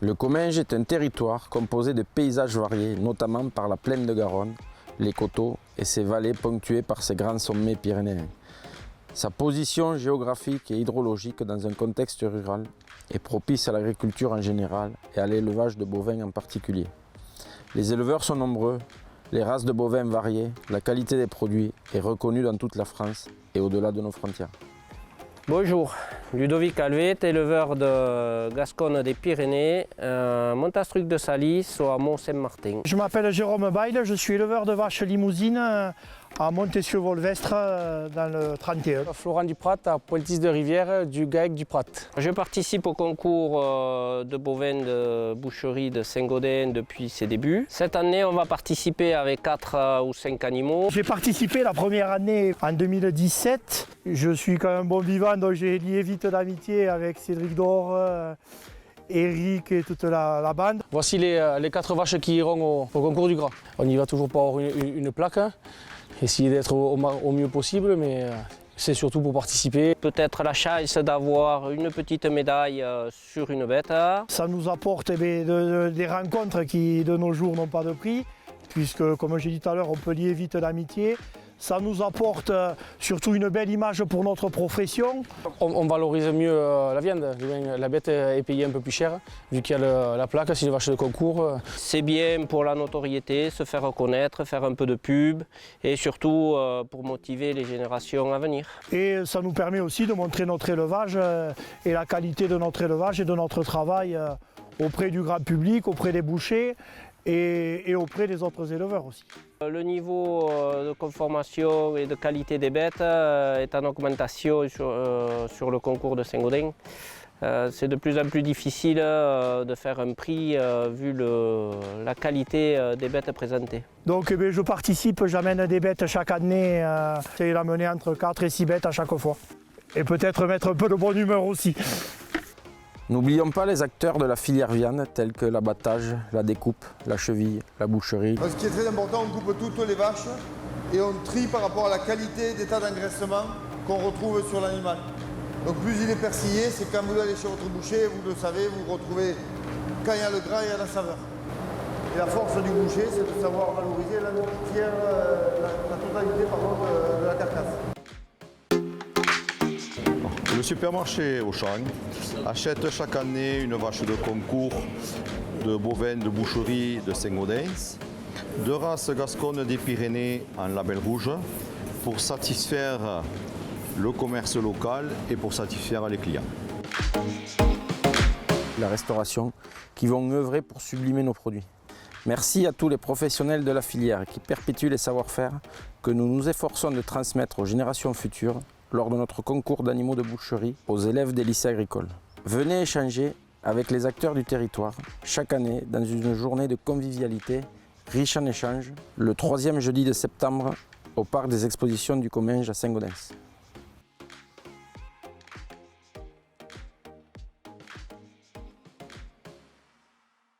Le Comminges est un territoire composé de paysages variés, notamment par la plaine de Garonne, les coteaux et ses vallées ponctuées par ses grands sommets pyrénéens. Sa position géographique et hydrologique dans un contexte rural est propice à l'agriculture en général et à l'élevage de bovins en particulier. Les éleveurs sont nombreux, les races de bovins variées, la qualité des produits est reconnue dans toute la France et au-delà de nos frontières. Bonjour, Ludovic Alvet, éleveur de Gascogne des Pyrénées, Montastruc de Salis au hameau Saint-Martin. Je m'appelle Jérôme Bail, je suis éleveur de vaches limousines à Montessieu-Volvestre dans le 31. Florent Duprat à Pointis de Rivière du GAEC du Prat. Je participe au concours de bovins de boucherie de Saint-Gaudens depuis ses débuts. Cette année, on va participer avec 4 ou 5 animaux. J'ai participé la première année en 2017. Je suis quand même bon vivant, donc j'ai lié vite d'amitié avec Cédric Dor, Eric et toute la bande. Voici les 4 vaches qui iront au concours du Gras. On y va toujours pour avoir une plaque, essayer d'être au mieux possible, mais c'est surtout pour participer. Peut-être la chance d'avoir une petite médaille sur une bête. Ça nous apporte des rencontres qui de nos jours n'ont pas de prix, puisque comme j'ai dit tout à l'heure, on peut lier vite d'amitié. Ça nous apporte surtout une belle image pour notre profession. On valorise mieux la viande. La bête est payée un peu plus cher, vu qu'il y a la plaque, c'est une vache de concours. C'est bien pour la notoriété, se faire reconnaître, faire un peu de pub et surtout pour motiver les générations à venir. Et ça nous permet aussi de montrer notre élevage et la qualité de notre élevage et de notre travail auprès du grand public, auprès des bouchers et auprès des autres éleveurs aussi. Le niveau de conformation et de qualité des bêtes est en augmentation sur le concours de Saint-Gaudens. C'est de plus en plus difficile de faire un prix vu la qualité des bêtes présentées. Donc je participe, j'amène des bêtes chaque année, j'essaie d'amener entre 4 et 6 bêtes à chaque fois. Et peut-être mettre un peu de bonne humeur aussi. N'oublions pas les acteurs de la filière viande tels que l'abattage, la découpe, la cheville, la boucherie. Ce qui est très important, on coupe toutes les vaches et on trie par rapport à la qualité d'état d'engraissement qu'on retrouve sur l'animal. Donc plus il est persillé, c'est quand vous allez chez votre boucher, vous le savez, vous retrouvez quand il y a le gras, il y a la saveur. Et la force du boucher, c'est de savoir valoriser la totalité de la carcasse. Le supermarché Auchan achète chaque année une vache de concours de bovins de boucherie de Saint-Gaudens, de race Gascogne des Pyrénées en label rouge, pour satisfaire le commerce local et pour satisfaire les clients. La restauration qui vont œuvrer pour sublimer nos produits. Merci à tous les professionnels de la filière qui perpétuent les savoir-faire que nous nous efforçons de transmettre aux générations futures lors de notre concours d'animaux de boucherie aux élèves des lycées agricoles. Venez échanger avec les acteurs du territoire chaque année dans une journée de convivialité riche en échanges le 3e jeudi de septembre au parc des expositions du Comminges à Saint-Gaudens.